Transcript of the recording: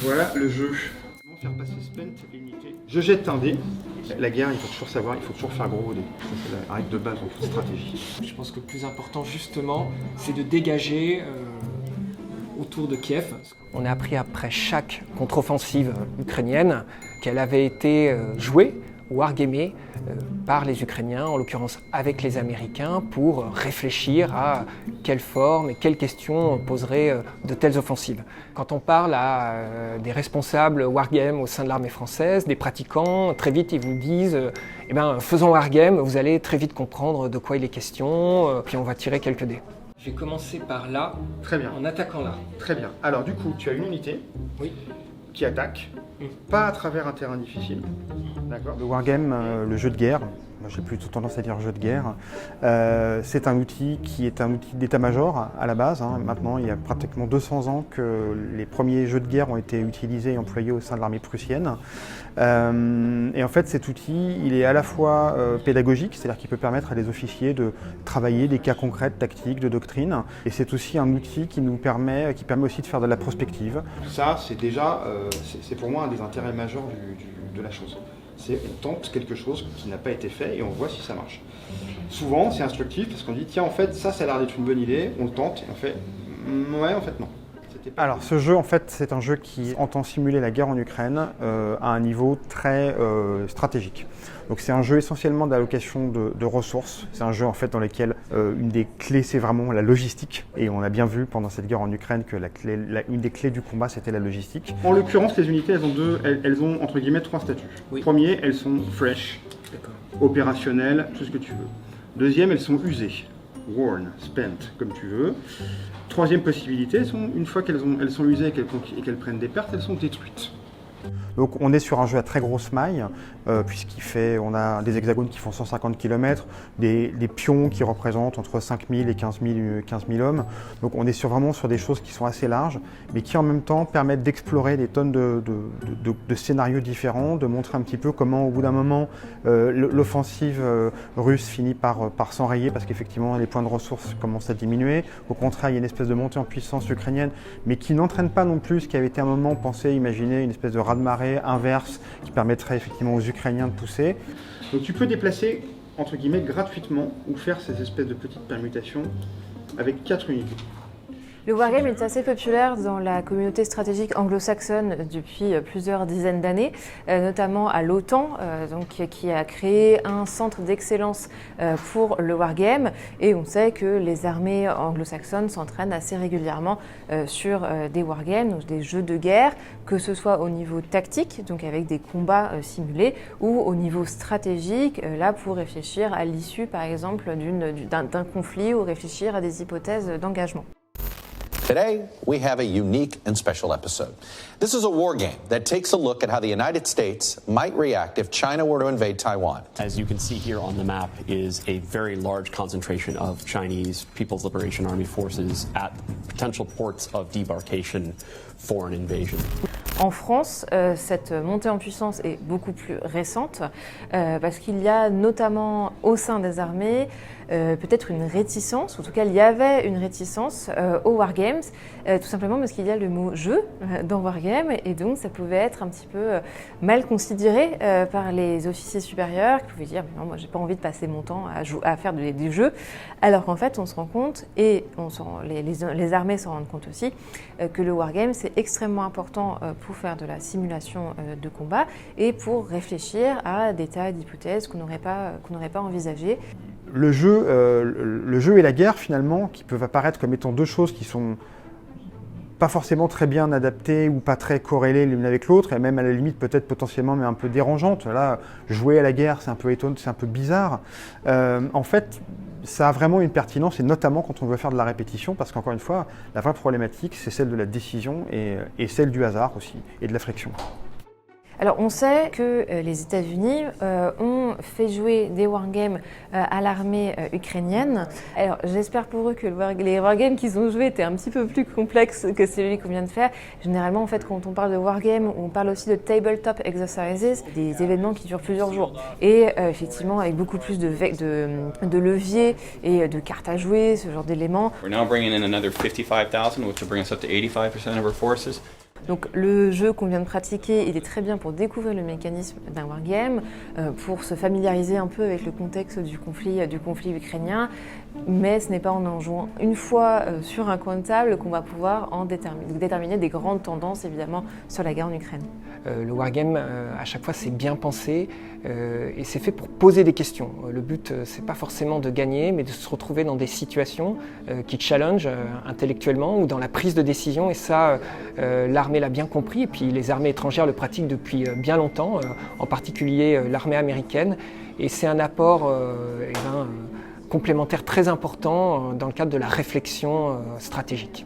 Voilà le jeu. Comment faire passer spent et unité. Je jette un dé. La guerre, il faut toujours savoir, il faut toujours faire gros au dé. Ça, c'est la règle de base dans toute stratégie. Je pense que le plus important, justement, c'est de dégager autour de Kiev. On a appris après chaque contre-offensive ukrainienne qu'elle avait été jouée ou wargamée par les Ukrainiens, en l'occurrence avec les Américains, pour réfléchir à quelle forme et quelles questions poseraient de telles offensives. Quand on parle à des responsables wargame au sein de l'armée française, des pratiquants, très vite ils vous disent faisons wargame, vous allez très vite comprendre de quoi il est question, puis on va tirer quelques dés. Je vais commencer par là, très bien, en attaquant là. Très bien. Alors du coup, tu as une unité qui attaque, pas à travers un terrain difficile. D'accord. Le wargame, le jeu de guerre, moi j'ai plutôt tendance à dire jeu de guerre, c'est un outil qui est un outil d'état-major à la base. Maintenant, il y a pratiquement 200 ans que les premiers jeux de guerre ont été utilisés et employés au sein de l'armée prussienne. Et en fait, cet outil, il est à la fois pédagogique, c'est-à-dire qu'il peut permettre à des officiers de travailler des cas concrets, tactiques, de doctrine. Et c'est aussi un outil qui permet aussi de faire de la prospective. Ça, c'est déjà, c'est pour moi un des intérêts majeurs de la chose. C'est on tente quelque chose qui n'a pas été fait et on voit si ça marche. Souvent, c'est instructif parce qu'on dit tiens, en fait, ça a l'air d'être une bonne idée, on le tente et on fait ouais, en fait, non. Alors, ce jeu, en fait, c'est un jeu qui entend simuler la guerre en Ukraine à un niveau très stratégique. Donc, c'est un jeu essentiellement d'allocation de ressources. C'est un jeu, en fait, dans lequel une des clés, c'est vraiment la logistique. Et on a bien vu pendant cette guerre en Ukraine que une des clés du combat, c'était la logistique. En l'occurrence, les unités, elles ont entre guillemets 3 statuts. Oui. Premier, elles sont fresh, opérationnelles, tout ce que tu veux. Deuxième, elles sont usées, worn, spent, comme tu veux. Troisième possibilité, une fois qu'elles sont usées et qu'elles prennent des pertes, elles sont détruites. Donc on est sur un jeu à très grosse maille, on a des hexagones qui font 150 km, des pions qui représentent entre 5000 et 15 000 hommes. Donc on est vraiment sur des choses qui sont assez larges, mais qui en même temps permettent d'explorer des tonnes de scénarios différents, de montrer un petit peu comment au bout d'un moment l'offensive russe finit par s'enrayer parce qu'effectivement les points de ressources commencent à diminuer. Au contraire, il y a une espèce de montée en puissance ukrainienne, mais qui n'entraîne pas non plus ce qui avait été à un moment pensé, imaginé, une espèce de raz-de-marée inverse qui permettrait effectivement aux Ukrainiens de pousser. Donc tu peux déplacer entre guillemets gratuitement ou faire ces espèces de petites permutations avec 4 unités. Le wargame est assez populaire dans la communauté stratégique anglo-saxonne depuis plusieurs dizaines d'années, notamment à l'OTAN, qui a créé un centre d'excellence pour le wargame. Et on sait que les armées anglo-saxonnes s'entraînent assez régulièrement sur des wargames, donc des jeux de guerre, que ce soit au niveau tactique, donc avec des combats simulés, ou au niveau stratégique, là pour réfléchir à l'issue par exemple d'un conflit ou réfléchir à des hypothèses d'engagement. Today, we have a unique and special episode. This is a war game that takes a look at how the United States might react if China were to invade Taiwan. As you can see here on the map is a very large concentration of Chinese People's Liberation Army forces at potential ports of debarkation for an invasion. En France, cette montée en puissance est beaucoup plus récente parce qu'il y a notamment au sein des armées peut-être une réticence, en tout cas il y avait une réticence aux wargames, tout simplement parce qu'il y a le mot jeu dans wargame et donc ça pouvait être un petit peu mal considéré par les officiers supérieurs qui pouvaient dire non, moi j'ai pas envie de passer mon temps à faire des jeux, alors qu'en fait on se rend compte et les armées s'en rendent compte aussi que le wargame c'est extrêmement important pour faire de la simulation de combat et pour réfléchir à des tas d'hypothèses qu'on n'aurait pas envisagées. Le jeu et la guerre, finalement, qui peuvent apparaître comme étant deux choses qui sont pas forcément très bien adaptées ou pas très corrélées l'une avec l'autre, et même à la limite peut-être potentiellement mais un peu dérangeantes. Là, jouer à la guerre, c'est un peu étonnant, c'est un peu bizarre. En fait, ça a vraiment une pertinence, et notamment quand on veut faire de la répétition, parce qu'encore une fois, la vraie problématique, c'est celle de la décision et celle du hasard aussi, et de la friction. Alors on sait que les États-Unis ont fait jouer des wargames à l'armée ukrainienne. Alors j'espère pour eux que les wargames qu'ils ont joués étaient un petit peu plus complexes que celui qu'on vient de faire. Généralement en fait quand on parle de wargames, on parle aussi de tabletop exercises, des événements qui durent plusieurs jours. Et effectivement avec beaucoup plus de leviers et de cartes à jouer, ce genre d'éléments. We're now bringing in another 55,000, which will bring us up to 85% of our forces. Donc le jeu qu'on vient de pratiquer, il est très bien pour découvrir le mécanisme d'un wargame, pour se familiariser un peu avec le contexte du conflit ukrainien, mais ce n'est pas en jouant une fois sur un coin de table qu'on va pouvoir déterminer des grandes tendances évidemment sur la guerre en Ukraine. Le wargame, à chaque fois, c'est bien pensé et c'est fait pour poser des questions. Le but, c'est pas forcément de gagner, mais de se retrouver dans des situations qui challenge intellectuellement ou dans la prise de décision. Et ça, l'armée l'a bien compris. Et puis les armées étrangères le pratiquent depuis bien longtemps, en particulier l'armée américaine. Et c'est un apport complémentaire très important dans le cadre de la réflexion stratégique.